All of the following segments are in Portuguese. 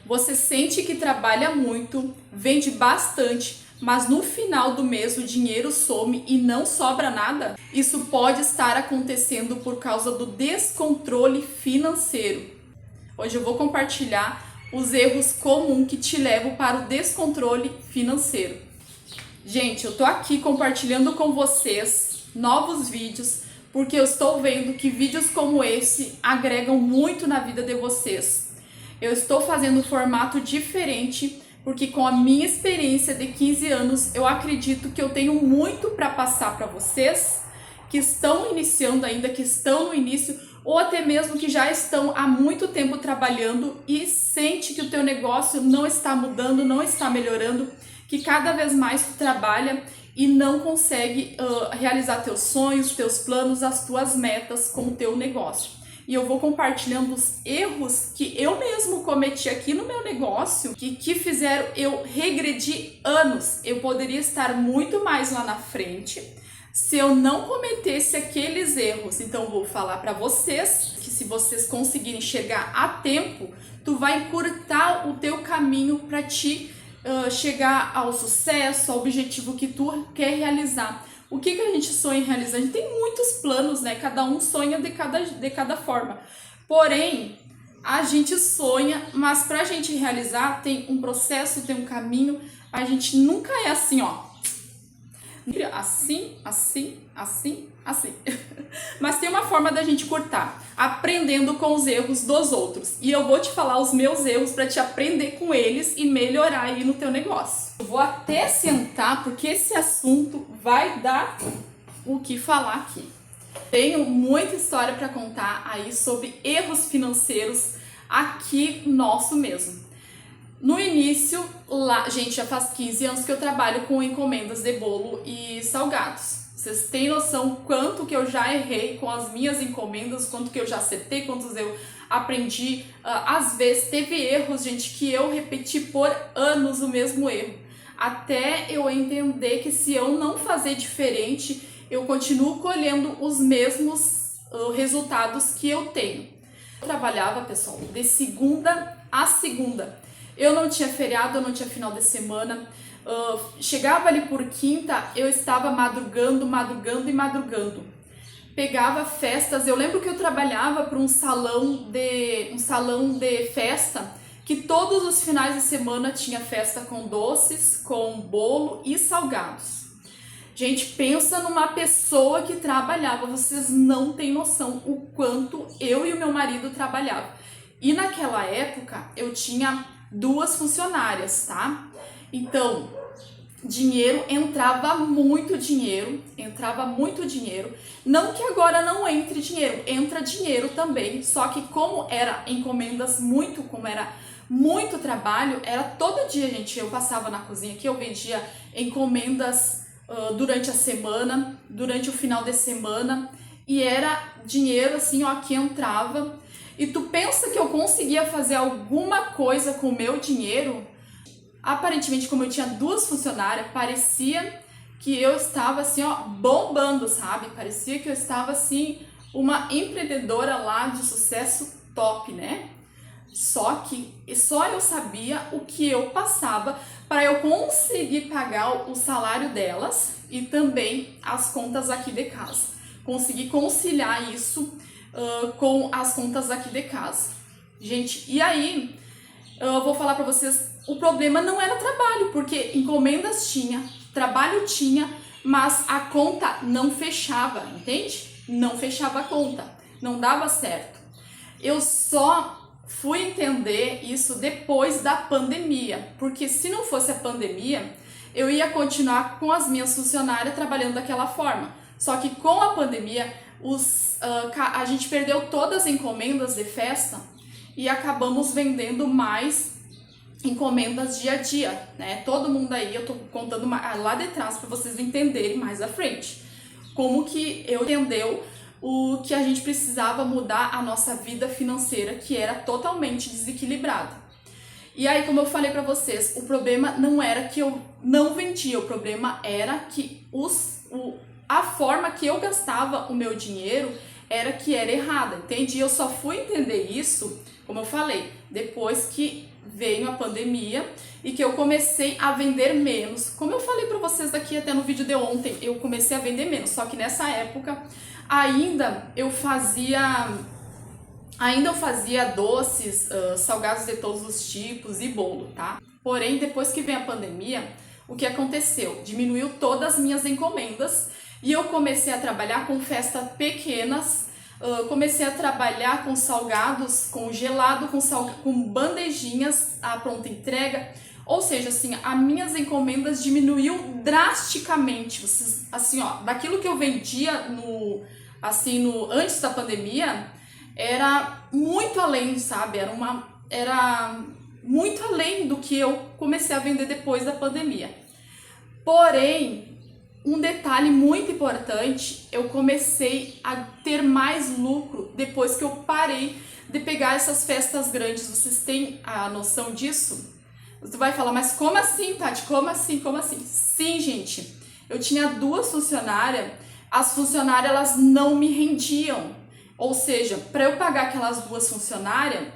Você sente que trabalha muito, vende bastante, mas no final do mês o dinheiro some e não sobra nada? Isso pode estar acontecendo por causa do descontrole financeiro. Hoje eu vou compartilhar os erros comuns que te levam para o descontrole financeiro. Gente, eu tô aqui compartilhando com vocês novos vídeos porque eu estou vendo que vídeos como esse agregam muito na vida de vocês. Eu estou fazendo um formato diferente porque com a minha experiência de 15 anos, eu acredito que eu tenho muito para passar para vocês que estão iniciando ainda, que estão no início, ou até mesmo que já estão há muito tempo trabalhando e sente que o teu negócio não está mudando, não está melhorando, que cada vez mais tu trabalha e não consegue realizar teus sonhos, teus planos, as tuas metas com o teu negócio. E eu vou compartilhando os erros que eu mesmo cometi aqui no meu negócio, que fizeram eu regredir anos. Eu poderia estar muito mais lá na frente se eu não cometesse aqueles erros. Então eu vou falar para vocês que se vocês conseguirem chegar a tempo, tu vai encurtar o teu caminho para te chegar ao sucesso, ao objetivo que tu quer realizar. O que a gente sonha em realizar? A gente tem muitos planos, né? Cada um sonha de cada forma. Porém, a gente sonha, mas pra gente realizar tem um processo, tem um caminho. A gente nunca é assim, ó. Assim, assim, assim, assim. Mas tem uma forma da gente cortar, aprendendo com os erros dos outros. E eu vou te falar os meus erros para te aprender com eles e melhorar aí no teu negócio. Eu vou até sentar porque esse assunto vai dar o que falar aqui. Tenho muita história para contar aí sobre erros financeiros aqui nosso mesmo. No início, lá, gente, já faz 15 anos que eu trabalho com encomendas de bolo e salgados. Vocês têm noção quanto que eu já errei com as minhas encomendas, quanto que eu já acertei, quantos eu aprendi. Às vezes teve erros, gente, que eu repeti por anos o mesmo erro. Até eu entender que se eu não fazer diferente, eu continuo colhendo os mesmos resultados que eu tenho. Eu trabalhava, pessoal, de segunda a segunda. Eu não tinha feriado, eu não tinha final de semana. Chegava ali por quinta, eu estava madrugando. Pegava festas. Eu lembro que eu trabalhava para um salão de festa que todos os finais de semana tinha festa com doces, com bolo e salgados. Gente, pensa numa pessoa que trabalhava. Vocês não têm noção o quanto eu e o meu marido trabalhavam. E naquela época eu tinha 2 funcionárias, tá? Então, entrava muito dinheiro. Não que agora não entre dinheiro, entra dinheiro também, só que como era encomendas como era muito trabalho, era todo dia, gente, eu passava na cozinha que eu vendia encomendas durante a semana, durante o final de semana, e era dinheiro assim, ó, que entrava. E tu pensa que eu conseguia fazer alguma coisa com o meu dinheiro? Aparentemente, como eu tinha 2 funcionárias, parecia que eu estava assim, ó, bombando, sabe? Parecia que eu estava assim, uma empreendedora lá de sucesso top, né? Só que só eu sabia o que eu passava para eu conseguir pagar o salário delas e também as contas aqui de casa. Consegui conciliar isso com as contas aqui de casa. Gente, e aí eu vou falar pra vocês, o problema não era trabalho, porque encomendas tinha, trabalho tinha, mas a conta não fechava, entende? Não fechava a conta, não dava certo. Eu só fui entender isso depois da pandemia, porque se não fosse a pandemia, eu ia continuar com as minhas funcionárias trabalhando daquela forma. Só que com a pandemia, a gente perdeu todas as encomendas de festa e acabamos vendendo mais encomendas dia a dia, né? Todo mundo aí, eu tô contando lá de trás para vocês entenderem mais à frente. Como que eu entendeu o que a gente precisava mudar a nossa vida financeira, que era totalmente desequilibrada. E aí, como eu falei para vocês, o problema não era que eu não vendia, o problema era que a forma que eu gastava o meu dinheiro era errada, entende? E eu só fui entender isso, como eu falei, depois que veio a pandemia e que eu comecei a vender menos. Como eu falei para vocês aqui até no vídeo de ontem, eu comecei a vender menos, só que nessa época ainda eu fazia doces, salgados de todos os tipos e bolo, tá? Porém, depois que veio a pandemia, o que aconteceu? Diminuiu todas as minhas encomendas e eu comecei a trabalhar com festas pequenas, comecei a trabalhar com salgados, com gelado, com bandejinhas à pronta entrega. Ou seja, assim, as minhas encomendas diminuiu drasticamente. Vocês, assim, ó, daquilo que eu vendia antes da pandemia, era muito além, sabe? Era muito além do que eu comecei a vender depois da pandemia. Porém, um detalhe muito importante, eu comecei a ter mais lucro depois que eu parei de pegar essas festas grandes. Vocês têm a noção disso? Você vai falar, mas como assim, Tati? Como assim? Como assim? Sim, gente, eu tinha 2 funcionárias, as funcionárias elas não me rendiam. Ou seja, para eu pagar aquelas 2 funcionárias,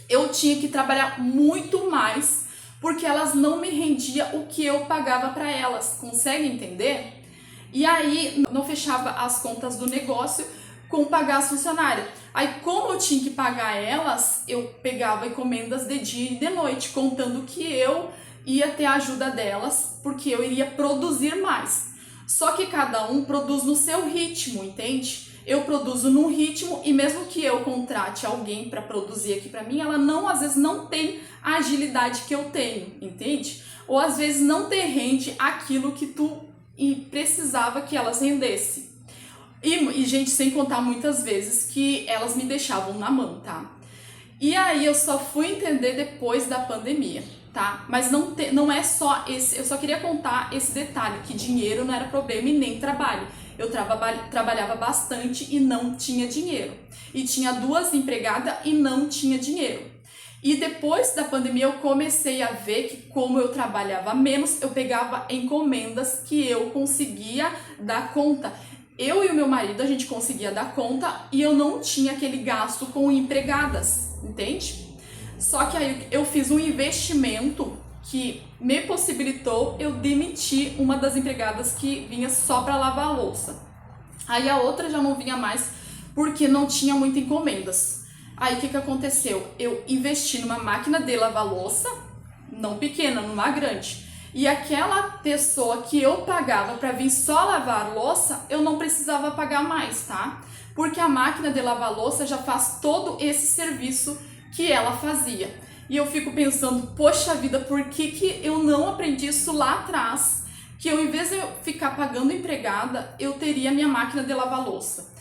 eu tinha que trabalhar muito mais, porque elas não me rendiam o que eu pagava para elas. Consegue entender? E aí, não fechava as contas do negócio com pagar as funcionárias. Aí, como eu tinha que pagar elas, eu pegava encomendas de dia e de noite, contando que eu ia ter a ajuda delas, porque eu iria produzir mais. Só que cada um produz no seu ritmo, entende? Eu produzo num ritmo e mesmo que eu contrate alguém para produzir aqui para mim, ela às vezes não tem a agilidade que eu tenho, entende? Ou às vezes não te rende aquilo que tu precisava que elas rendessem. E gente, sem contar muitas vezes que elas me deixavam na mão, tá? E aí eu só fui entender depois da pandemia, tá? Mas não é só esse, eu só queria contar esse detalhe, que dinheiro não era problema e nem trabalho. Eu trabalhava bastante e não tinha dinheiro. E tinha 2 empregadas e não tinha dinheiro. E depois da pandemia eu comecei a ver que como eu trabalhava menos, eu pegava encomendas que eu conseguia dar conta. Eu e o meu marido, a gente conseguia dar conta e eu não tinha aquele gasto com empregadas, entende? Só que aí eu fiz um investimento que me possibilitou eu demitir uma das empregadas que vinha só para lavar a louça. Aí a outra já não vinha mais porque não tinha muitas encomendas. Aí o que aconteceu? Eu investi numa máquina de lavar louça, não pequena, numa grande. E aquela pessoa que eu pagava para vir só lavar a louça, eu não precisava pagar mais, tá? Porque a máquina de lavar louça já faz todo esse serviço que ela fazia. E eu fico pensando, poxa vida, por que eu não aprendi isso lá atrás? Que eu, em vez de eu ficar pagando empregada, eu teria minha máquina de lavar louça.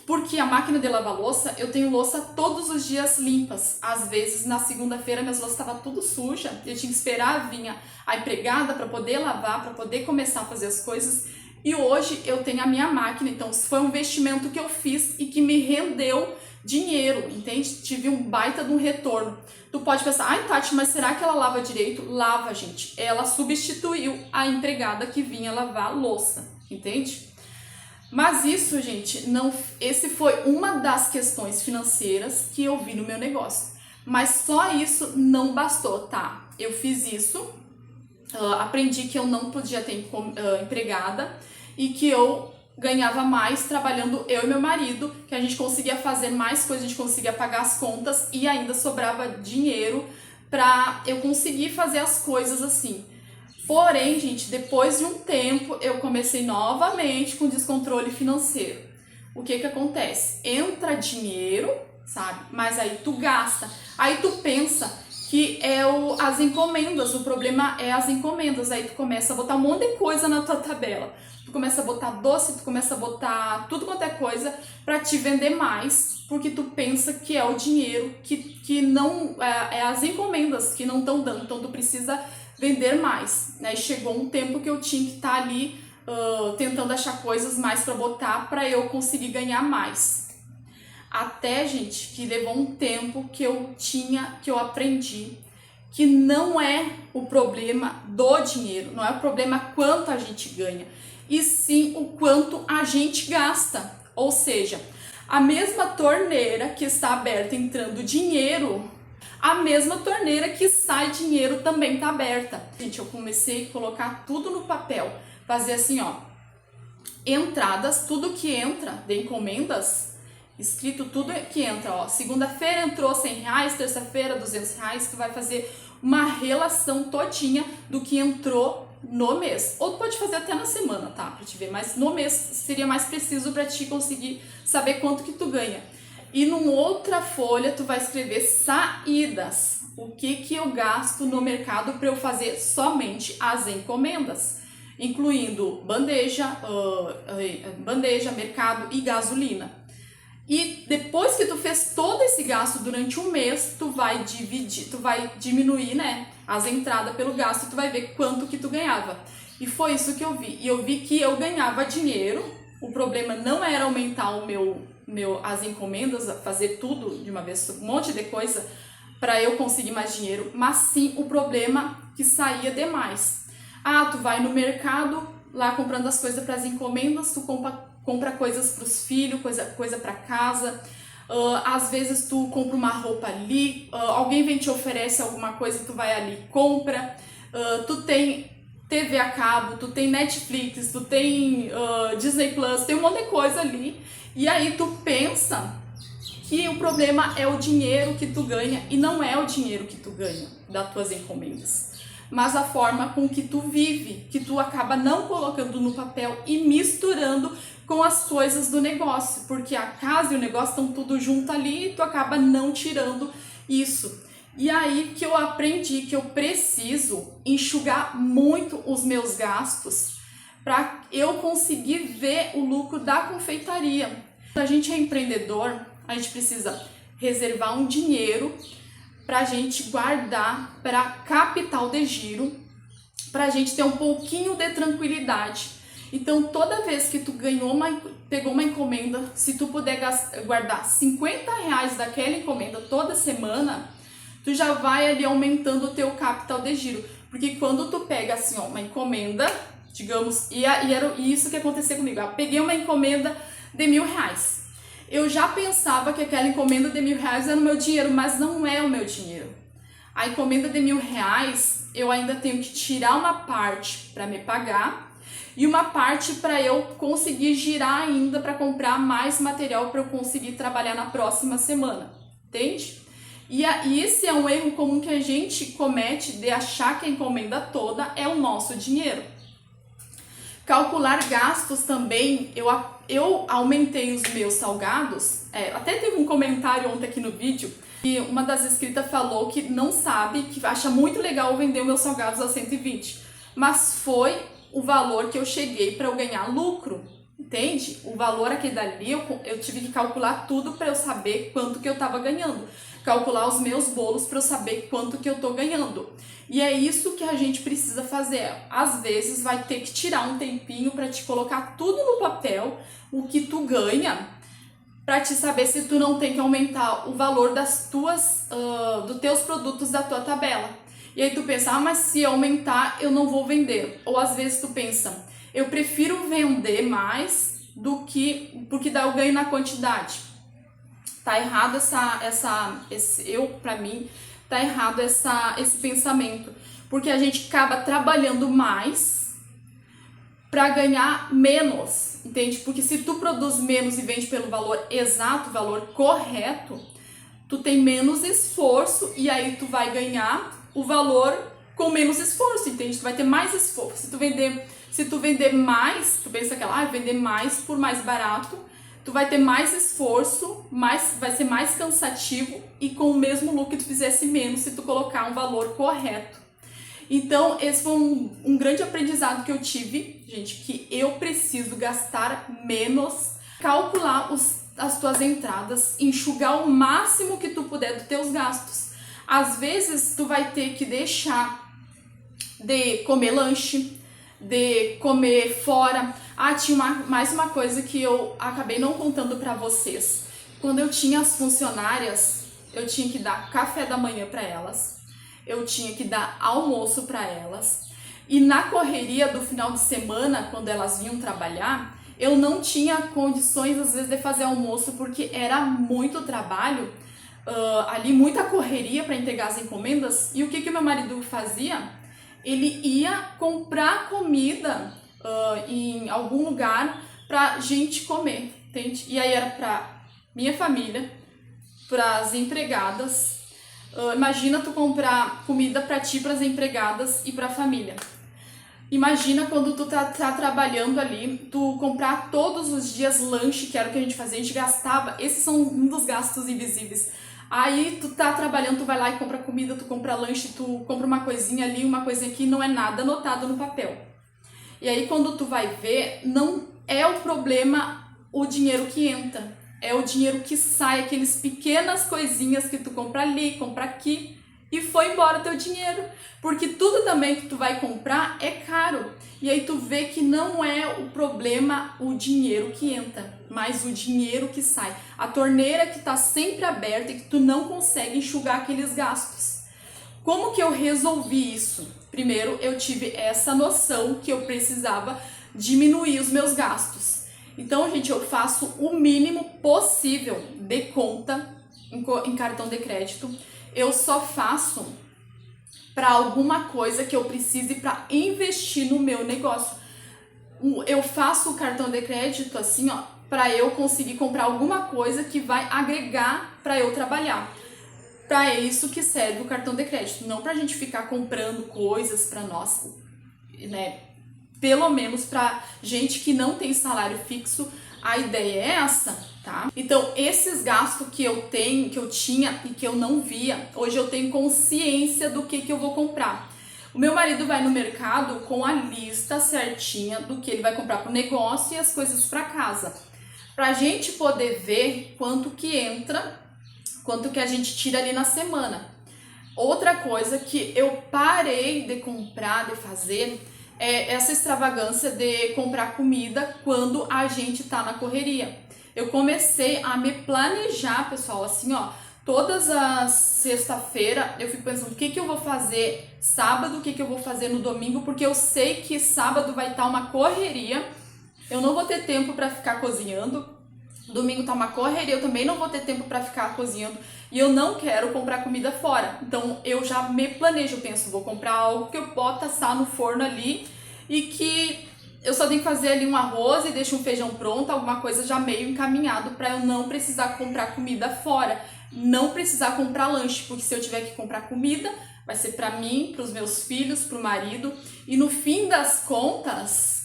Porque a máquina de lavar louça, eu tenho louça todos os dias limpas. Às vezes, na segunda-feira, minhas louças estavam tudo suja. Eu tinha que esperar vir a empregada para poder lavar, para poder começar a fazer as coisas. E hoje eu tenho a minha máquina. Então, isso foi um investimento que eu fiz e que me rendeu dinheiro, entende? Tive um baita de um retorno. Tu pode pensar, ai Tati, mas será que ela lava direito? Lava, gente. Ela substituiu a empregada que vinha lavar a louça, entende? Mas isso, gente, esse foi uma das questões financeiras que eu vi no meu negócio. Mas só isso não bastou, tá? Eu fiz isso, aprendi que eu não podia ter empregada e que eu ganhava mais trabalhando eu e meu marido, que a gente conseguia fazer mais coisas, a gente conseguia pagar as contas e ainda sobrava dinheiro pra eu conseguir fazer as coisas assim. Porém, gente, depois de um tempo eu comecei novamente com descontrole financeiro. O que acontece? Entra dinheiro, sabe? Mas aí tu gasta. Aí tu pensa que é as encomendas, o problema é as encomendas. Aí tu começa a botar um monte de coisa na tua tabela. Tu começa a botar doce, tu começa a botar tudo quanto é coisa pra te vender mais, porque tu pensa que é o dinheiro, que não é as encomendas que não estão dando, então tu precisa vender mais, né? E chegou um tempo que eu tinha que estar ali tentando achar coisas mais para botar para eu conseguir ganhar mais. Até, gente, que levou um tempo que eu aprendi que não é o problema do dinheiro, não é o problema quanto a gente ganha, e sim o quanto a gente gasta. Ou seja, a mesma torneira que está aberta entrando dinheiro, A mesma torneira que sai dinheiro também tá aberta. Gente, eu comecei a colocar tudo no papel, fazer assim, ó, entradas, tudo que entra de encomendas, escrito tudo que entra, ó, segunda-feira entrou R$100, terça-feira R$200, tu vai fazer uma relação todinha do que entrou no mês. Ou tu pode fazer até na semana, tá, pra te ver, mas no mês seria mais preciso pra te conseguir saber quanto que tu ganha. E numa outra folha tu vai escrever saídas, o que eu gasto no mercado para eu fazer somente as encomendas, incluindo bandeja, mercado e gasolina. E depois que tu fez todo esse gasto durante um mês, tu vai diminuir, né, as entradas pelo gasto, tu vai ver quanto que tu ganhava. E foi isso que eu vi. E eu vi que eu ganhava dinheiro. O problema não era aumentar as encomendas, fazer tudo de uma vez, um monte de coisa para eu conseguir mais dinheiro, mas sim o problema que saía demais. Ah, tu vai no mercado lá comprando as coisas para as encomendas, tu compra coisas para os filhos, coisa para casa. Às vezes tu compra uma roupa ali, alguém vem te oferece alguma coisa, tu vai ali e compra. Tu tem TV a cabo, tu tem Netflix, tu tem Disney Plus, tem um monte de coisa ali. E aí tu pensa que o problema é o dinheiro que tu ganha, e não é o dinheiro que tu ganha das tuas encomendas, mas a forma com que tu vive, que tu acaba não colocando no papel e misturando com as coisas do negócio, porque a casa e o negócio estão tudo junto ali e tu acaba não tirando isso. E aí que eu aprendi que eu preciso enxugar muito os meus gastos para eu conseguir ver o lucro da confeitaria. Quando a gente é empreendedor, a gente precisa reservar um dinheiro para a gente guardar para capital de giro, para a gente ter um pouquinho de tranquilidade. Então, toda vez que tu pegou uma encomenda, se tu puder guardar R$50 daquela encomenda toda semana, tu já vai ali aumentando o teu capital de giro. Porque quando tu pega assim, ó, uma encomenda, digamos, e era isso que aconteceu comigo. Eu peguei uma encomenda de R$1.000. Eu já pensava que aquela encomenda de R$1.000 era o meu dinheiro, mas não é o meu dinheiro. A encomenda de R$1.000, eu ainda tenho que tirar uma parte para me pagar e uma parte para eu conseguir girar ainda para comprar mais material para eu conseguir trabalhar na próxima semana, entende? E esse é um erro comum que a gente comete de achar que a encomenda toda é o nosso dinheiro. Calcular gastos também, eu aumentei os meus salgados, até teve um comentário ontem aqui no vídeo, e uma das inscritas falou que não sabe, que acha muito legal vender os meus salgados a 120, mas foi o valor que eu cheguei para eu ganhar lucro, entende? O valor aqui dali, eu tive que calcular tudo para eu saber quanto que eu estava ganhando, calcular os meus bolos para eu saber quanto que eu tô ganhando. E é isso que a gente precisa fazer. Às vezes vai ter que tirar um tempinho para te colocar tudo no papel, o que tu ganha, para te saber se tu não tem que aumentar o valor dos teus produtos da tua tabela. E aí tu pensa, mas se aumentar eu não vou vender. Ou às vezes tu pensa, eu prefiro vender mais porque dá o ganho na quantidade. Tá errado pra mim, tá errado esse pensamento, porque a gente acaba trabalhando mais para ganhar menos, entende? Porque se tu produz menos e vende pelo valor exato, valor correto, tu tem menos esforço e aí tu vai ganhar o valor com menos esforço, entende? Tu vai ter mais esforço. Se tu vender mais, tu pensa que vender mais por mais barato, tu vai ter mais esforço, vai ser mais cansativo e com o mesmo lucro que tu fizesse menos se tu colocar um valor correto. Então, esse foi um grande aprendizado que eu tive, gente, que eu preciso gastar menos, calcular as tuas entradas, enxugar o máximo que tu puder dos teus gastos. Às vezes, tu vai ter que deixar de comer lanche, de comer fora. Tinha mais uma coisa que eu acabei não contando pra vocês. Quando eu tinha as funcionárias, eu tinha que dar café da manhã pra elas, eu tinha que dar almoço pra elas, e na correria do final de semana, quando elas vinham trabalhar, eu não tinha condições às vezes de fazer almoço porque era muito trabalho ali muita correria para entregar as encomendas. E o que o meu marido fazia? Ele ia comprar comida em algum lugar pra gente comer, entende? E aí era pra minha família, pras empregadas. Imagina tu comprar comida pra ti, pras empregadas e pra família. Imagina quando tu tá trabalhando ali, tu comprar todos os dias lanche, que era o que a gente fazia, a gente gastava, esses são um dos gastos invisíveis. Aí tu tá trabalhando, tu vai lá e compra comida, tu compra lanche, tu compra uma coisinha ali, uma coisinha aqui, não é nada anotado no papel. E aí quando tu vai ver, não é o problema o dinheiro que entra, é o dinheiro que sai, aqueles pequenas coisinhas que tu compra ali, compra aqui, e foi embora o teu dinheiro, porque tudo também que tu vai comprar é caro. E aí tu vê que não é o problema o dinheiro que entra, mas o dinheiro que sai. A torneira que tá sempre aberta e que tu não consegue enxugar aqueles gastos. Como que eu resolvi isso? Primeiro, eu tive essa noção que eu precisava diminuir os meus gastos. Então, gente, eu faço o mínimo possível de conta em cartão de crédito. Eu só faço para alguma coisa que eu precise para investir no meu negócio. Eu faço o cartão de crédito assim, ó, para eu conseguir comprar alguma coisa que vai agregar para eu trabalhar. Para isso que serve o cartão de crédito, não para a gente ficar comprando coisas para nós, né? Pelo menos para gente que não tem salário fixo, a ideia é essa, tá? Então, esses gastos que eu tenho, que eu tinha e que eu não via, hoje eu tenho consciência do que eu vou comprar. O meu marido vai no mercado com a lista certinha do que ele vai comprar para o negócio e as coisas para casa, pra gente poder ver quanto que entra, quanto que a gente tira ali na semana. Outra coisa que eu parei de comprar, de fazer, é essa extravagância de comprar comida quando a gente tá na correria. Eu comecei a me planejar, pessoal, assim, ó, todas as sexta-feira eu fico pensando o que eu vou fazer sábado, o que eu vou fazer no domingo, porque eu sei que sábado vai estar uma correria, eu não vou ter tempo para ficar cozinhando. Domingo tá uma correria, eu também não vou ter tempo para ficar cozinhando e eu não quero comprar comida fora. Então eu já me planejo, eu penso, vou comprar algo que eu possa assar no forno ali e que eu só tenho que fazer ali um arroz e deixo um feijão pronto, alguma coisa já meio encaminhado para eu não precisar comprar comida fora, não precisar comprar lanche, porque se eu tiver que comprar comida, vai ser para mim, para os meus filhos, para o marido e no fim das contas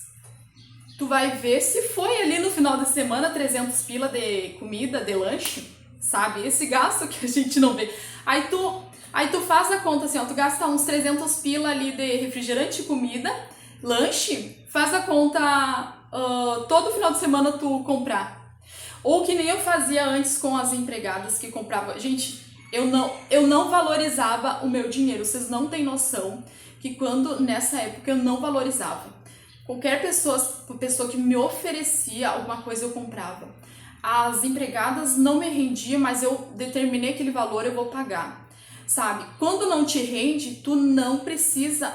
tu vai ver se foi ali no final de semana 300 pila de comida, de lanche, sabe? Esse gasto que a gente não vê. Aí tu faz a conta assim, ó, tu gasta uns 300 pila ali de refrigerante e comida, lanche, faz a conta todo final de semana tu comprar. Ou que nem eu fazia antes com as empregadas que compravam. Gente, eu não valorizava o meu dinheiro, vocês não têm noção que quando nessa época eu não valorizava. Qualquer pessoa que me oferecia alguma coisa eu comprava. As empregadas não me rendiam, mas eu determinei aquele valor, eu vou pagar, sabe? Quando não te rende, tu não precisa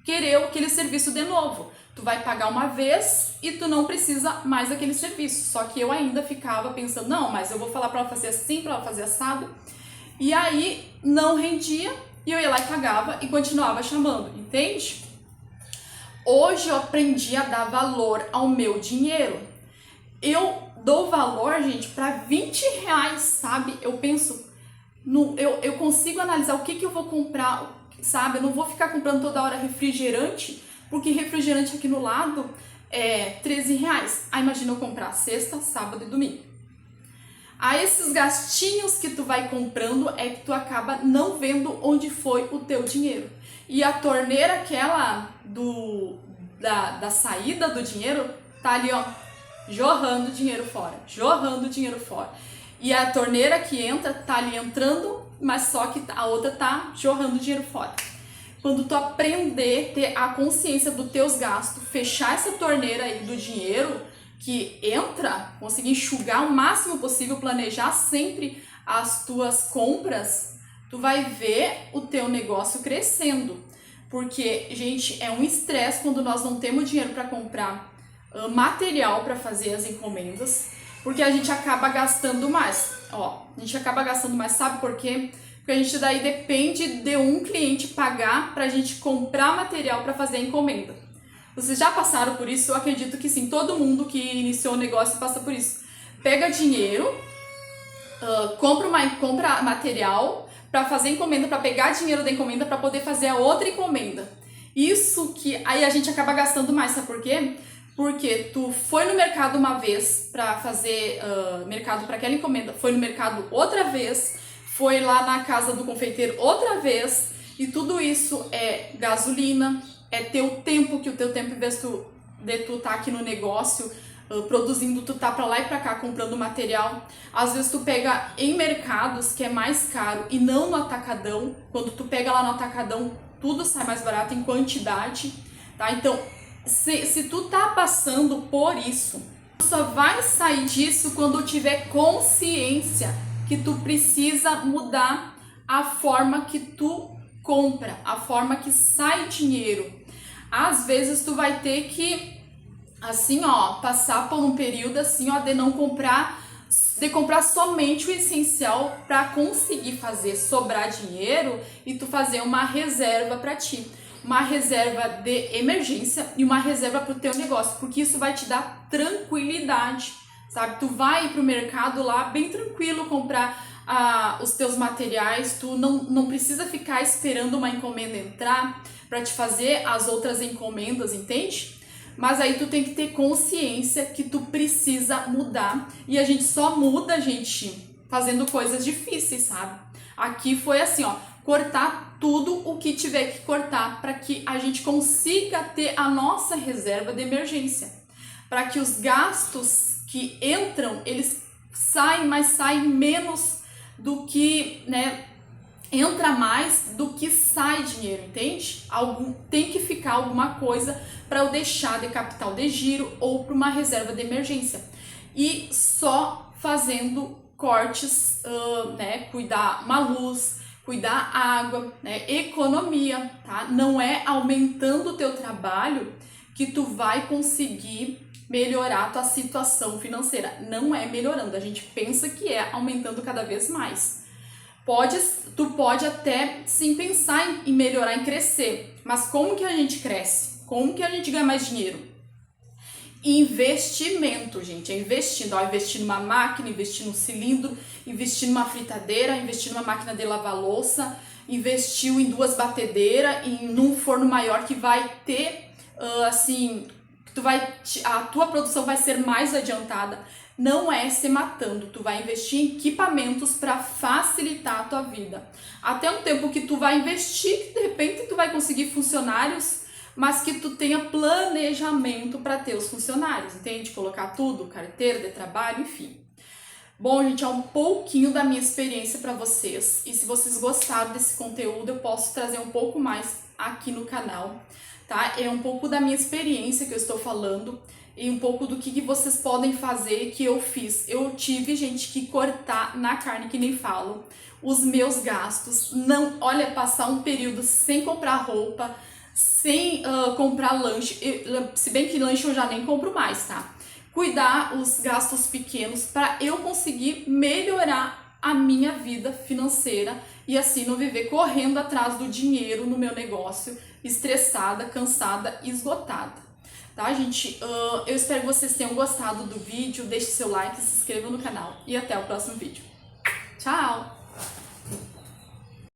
querer aquele serviço de novo. Tu vai pagar uma vez e tu não precisa mais daquele serviço. Só que eu ainda ficava pensando, não, mas eu vou falar pra ela fazer assim, pra ela fazer assado. E aí não rendia e eu ia lá e pagava e continuava chamando, entende? Hoje eu aprendi a dar valor ao meu dinheiro. Eu dou valor, gente, para 20 reais, sabe? Eu penso, eu consigo analisar o que eu vou comprar, sabe? Eu não vou ficar comprando toda hora refrigerante, porque refrigerante aqui no lado é 13 reais. Aí imagina eu comprar sexta, sábado e domingo. Aí esses gastinhos que tu vai comprando é que tu acaba não vendo onde foi o teu dinheiro. E a torneira aquela da saída do dinheiro tá ali, ó, jorrando dinheiro fora. E a torneira que entra tá ali entrando, mas só que a outra tá jorrando dinheiro fora. Quando tu aprender, ter a consciência dos teus gastos, fechar essa torneira aí do dinheiro que entra, conseguir enxugar o máximo possível, planejar sempre as tuas compras, tu vai ver o teu negócio crescendo. Porque, gente, é um estresse quando nós não temos dinheiro para comprar material para fazer as encomendas, porque a gente acaba gastando mais. Ó, a gente acaba gastando mais, sabe por quê? Porque a gente daí depende de um cliente pagar pra gente comprar material para fazer a encomenda. Vocês já passaram por isso? Eu acredito que sim, todo mundo que iniciou o negócio passa por isso. Pega dinheiro, compra material para fazer encomenda, para pegar dinheiro da encomenda para poder fazer a outra encomenda. Isso que aí a gente acaba gastando mais, sabe por quê? Porque tu foi no mercado uma vez para fazer mercado para aquela encomenda, foi no mercado outra vez, foi lá na casa do confeiteiro outra vez, e tudo isso é gasolina, é teu tempo, que o teu tempo, em vez de tu tá aqui no negócio produzindo, tu tá pra lá e pra cá comprando material. Às vezes tu pega em mercados que é mais caro e não no atacadão. Quando tu pega lá no atacadão, tudo sai mais barato em quantidade, tá? Então, se tu tá passando por isso, tu só vai sair disso quando tiver consciência que tu precisa mudar a forma que tu compra, a forma que sai dinheiro. Às vezes tu vai ter que, assim, ó, passar por um período assim, ó, de não comprar, de comprar somente o essencial para conseguir fazer sobrar dinheiro e tu fazer uma reserva para ti. Uma reserva de emergência e uma reserva para o teu negócio, porque isso vai te dar tranquilidade, sabe? Tu vai pro mercado lá bem tranquilo comprar os teus materiais, tu não precisa ficar esperando uma encomenda entrar para te fazer as outras encomendas, entende? Mas aí tu tem que ter consciência que tu precisa mudar, e a gente só muda, gente, fazendo coisas difíceis, sabe? Aqui foi assim, ó, cortar tudo o que tiver que cortar para que a gente consiga ter a nossa reserva de emergência, para que os gastos que entram, eles saem, mas saem menos do que, né, entra mais do que sai dinheiro, entende? Tem que ficar alguma coisa para eu deixar de capital de giro ou para uma reserva de emergência. E só fazendo cortes, né, cuidar uma luz, cuidar água, né, economia, tá? Não é aumentando o teu trabalho que tu vai conseguir melhorar a tua situação financeira. Não é melhorando, a gente pensa que é aumentando cada vez mais. Tu pode até sim pensar em melhorar, em crescer, mas como que a gente cresce? Como que a gente ganha mais dinheiro? Investimento, gente, é investindo, ó, investir numa máquina, investir num cilindro, investir numa fritadeira, investir numa máquina de lavar louça, investiu em 2 batedeiras, num forno maior que vai ter, assim, a tua produção vai ser mais adiantada. Não é se matando, tu vai investir em equipamentos para facilitar a tua vida. Até um tempo que tu vai investir, que de repente tu vai conseguir funcionários, mas que tu tenha planejamento para ter os funcionários, entende? Colocar tudo, carteira de trabalho, enfim. Bom, gente, é um pouquinho da minha experiência para vocês. E se vocês gostaram desse conteúdo, eu posso trazer um pouco mais aqui no canal, tá? É um pouco da minha experiência que eu estou falando e um pouco do que vocês podem fazer que eu fiz. Eu tive, gente, que cortar na carne, que nem falo, os meus gastos. Não, olha, passar um período sem comprar roupa, sem comprar lanche, se bem que lanche eu já nem compro mais, tá? Cuidar os gastos pequenos para eu conseguir melhorar a minha vida financeira e assim não viver correndo atrás do dinheiro no meu negócio, estressada, cansada, esgotada. Tá, gente? Eu espero que vocês tenham gostado do vídeo. Deixe seu like, se inscreva no canal e até o próximo vídeo. Tchau!